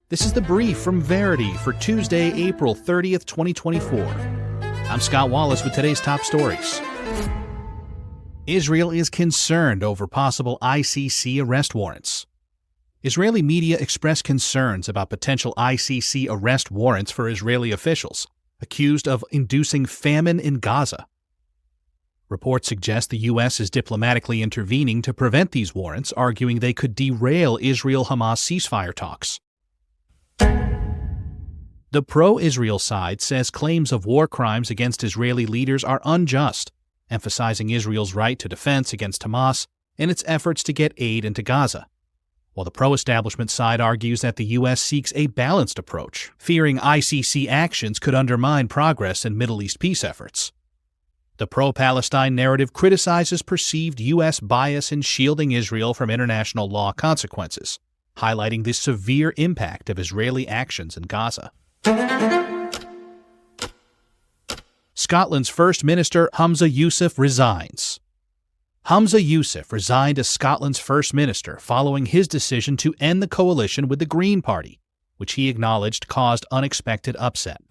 This is the brief from Verity for Tuesday, April 30th, 2024. I'm Scott Wallace with today's top stories. Israel is concerned over possible ICC arrest warrants. Israeli media expressed concerns about potential ICC arrest warrants for Israeli officials accused of inducing famine in Gaza. Reports suggest the U.S. is diplomatically intervening to prevent these warrants, arguing they could derail Israel-Hamas ceasefire talks. The pro-Israel side says claims of war crimes against Israeli leaders are unjust, emphasizing Israel's right to defense against Hamas and its efforts to get aid into Gaza, while the pro-establishment side argues that the U.S. seeks a balanced approach, fearing ICC actions could undermine progress in Middle East peace efforts. The pro-Palestine narrative criticizes perceived U.S. bias in shielding Israel from international law consequences, highlighting the severe impact of Israeli actions in Gaza. Scotland's First Minister Humza Yousaf resigns. Humza Yousaf resigned as Scotland's First Minister following his decision to end the coalition with the Green Party, which he acknowledged caused unexpected upset.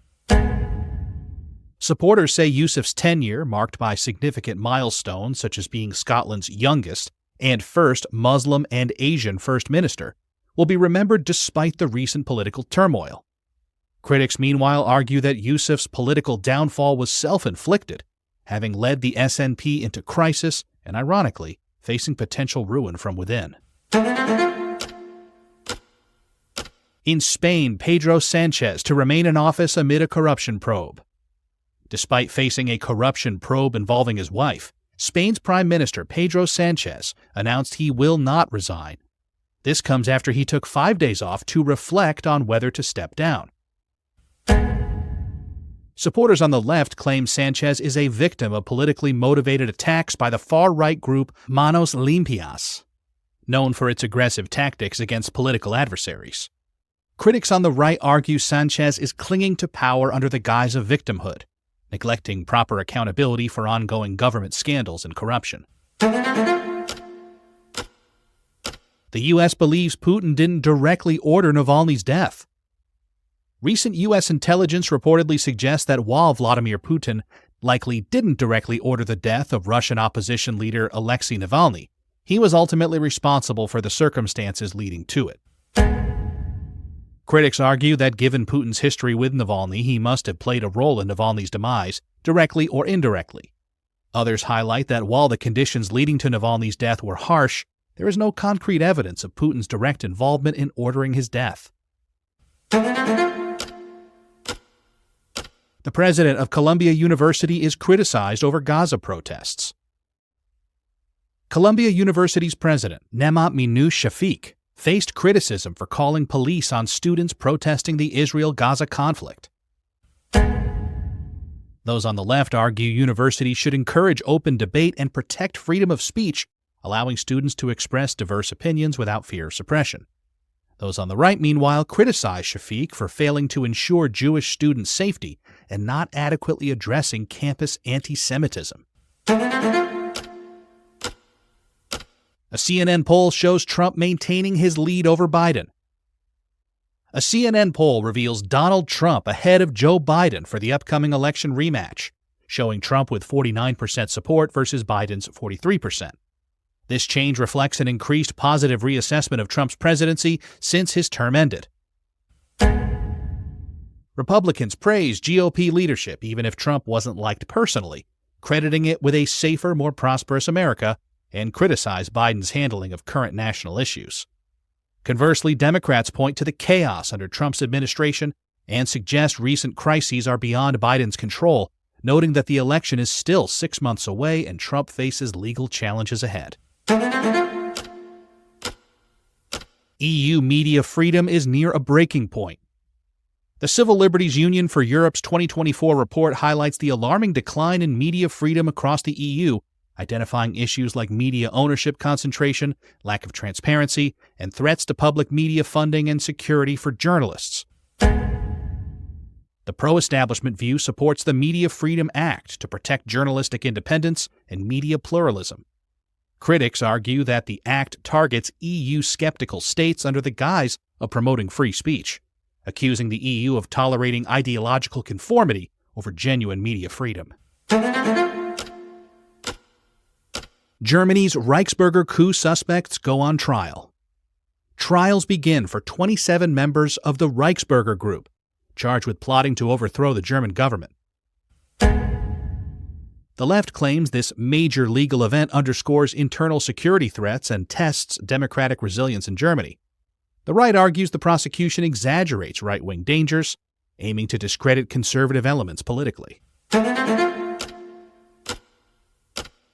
Supporters say Yousaf's tenure, marked by significant milestones such as being Scotland's youngest and first Muslim and Asian First Minister, will be remembered despite the recent political turmoil. Critics, meanwhile, argue that Yousaf's political downfall was self-inflicted, having led the SNP into crisis and, ironically, facing potential ruin from within. In Spain, Pedro Sanchez to remain in office amid a corruption probe. Despite facing a corruption probe involving his wife, Spain's Prime Minister Pedro Sanchez announced he will not resign. This comes after he took 5 days off to reflect on whether to step down. Supporters on the left claim Sanchez is a victim of politically motivated attacks by the far-right group Manos Limpias, known for its aggressive tactics against political adversaries. Critics on the right argue Sanchez is clinging to power under the guise of victimhood, neglecting proper accountability for ongoing government scandals and corruption. The U.S. believes Putin didn't directly order Navalny's death. Recent U.S. intelligence reportedly suggests that while Vladimir Putin likely didn't directly order the death of Russian opposition leader Alexei Navalny, he was ultimately responsible for the circumstances leading to it. Critics argue that given Putin's history with Navalny, he must have played a role in Navalny's demise, directly or indirectly. Others highlight that while the conditions leading to Navalny's death were harsh, there is no concrete evidence of Putin's direct involvement in ordering his death. The president of Columbia University is criticized over Gaza protests. Columbia University's president, Nemat Minouche Shafik, faced criticism for calling police on students protesting the Israel-Gaza conflict. Those on the left argue universities should encourage open debate and protect freedom of speech, allowing students to express diverse opinions without fear of suppression. Those on the right, meanwhile, criticize Shafik for failing to ensure Jewish student safety and not adequately addressing campus anti-Semitism. A CNN poll shows Trump maintaining his lead over Biden. A CNN poll reveals Donald Trump ahead of Joe Biden for the upcoming election rematch, showing Trump with 49% support versus Biden's 43%. This change reflects an increased positive reassessment of Trump's presidency since his term ended. Republicans praised GOP leadership even if Trump wasn't liked personally, crediting it with a safer, more prosperous America, and criticized Biden's handling of current national issues. Conversely, Democrats point to the chaos under Trump's administration and suggest recent crises are beyond Biden's control, noting that the election is still 6 months away and Trump faces legal challenges ahead. EU media freedom is near a breaking point. The Civil Liberties Union for Europe's 2024 report highlights the alarming decline in media freedom across the EU, identifying issues like media ownership concentration, lack of transparency, and threats to public media funding and security for journalists. The pro-establishment view supports the Media Freedom Act to protect journalistic independence and media pluralism. Critics argue that the act targets EU-skeptical states under the guise of promoting free speech, accusing the EU of tolerating ideological conformity over genuine media freedom. Germany's Reichsbürger coup suspects go on trial. Trials begin for 27 members of the Reichsbürger group, charged with plotting to overthrow the German government. The left claims this major legal event underscores internal security threats and tests democratic resilience in Germany. The right argues the prosecution exaggerates right-wing dangers, aiming to discredit conservative elements politically.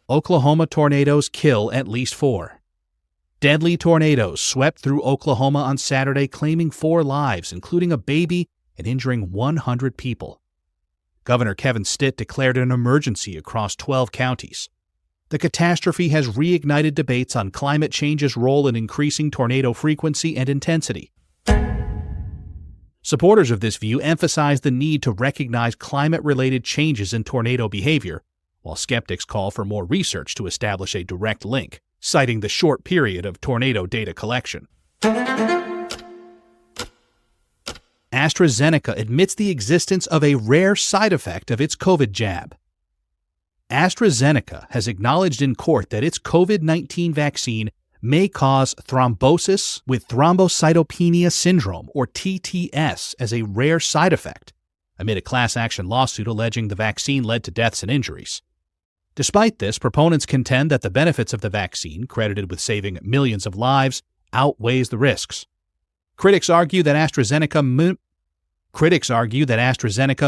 Oklahoma tornadoes kill at least 4. Deadly tornadoes swept through Oklahoma on Saturday, claiming 4 lives, including a baby, and injuring 100 people. Governor Kevin Stitt declared an emergency across 12 counties. The catastrophe has reignited debates on climate change's role in increasing tornado frequency and intensity. Supporters of this view emphasize the need to recognize climate-related changes in tornado behavior, while skeptics call for more research to establish a direct link, citing the short period of tornado data collection. AstraZeneca admits the existence of a rare side effect of its COVID jab. AstraZeneca has acknowledged in court that its COVID-19 vaccine may cause thrombosis with thrombocytopenia syndrome, or TTS, as a rare side effect, amid a class action lawsuit alleging the vaccine led to deaths and injuries. Despite this, proponents contend that the benefits of the vaccine, credited with saving millions of lives, outweighs the risks. Critics argue that AstraZeneca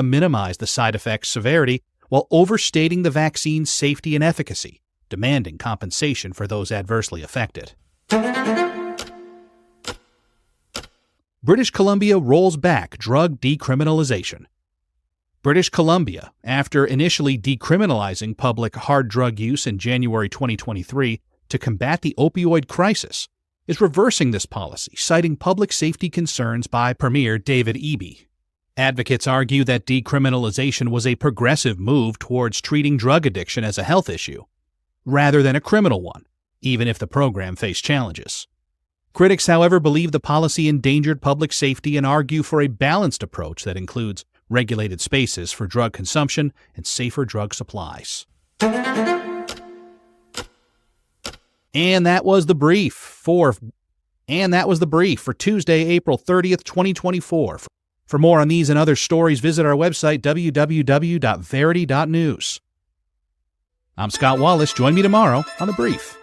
minimized the side effect's severity while overstating the vaccine's safety and efficacy, demanding compensation for those adversely affected. British Columbia rolls back drug decriminalization. British Columbia, after initially decriminalizing public hard drug use in January 2023 to combat the opioid crisis, is reversing this policy, citing public safety concerns by Premier David Eby. Advocates argue that decriminalization was a progressive move towards treating drug addiction as a health issue, rather than a criminal one, even if the program faced challenges. Critics, however, believe the policy endangered public safety and argue for a balanced approach that includes regulated spaces for drug consumption and safer drug supplies. And that was the brief for Tuesday, April 30th, 2024. For more on these and other stories, visit our website, www.Verity.news. I'm Scott Wallace. Join me tomorrow on The Brief.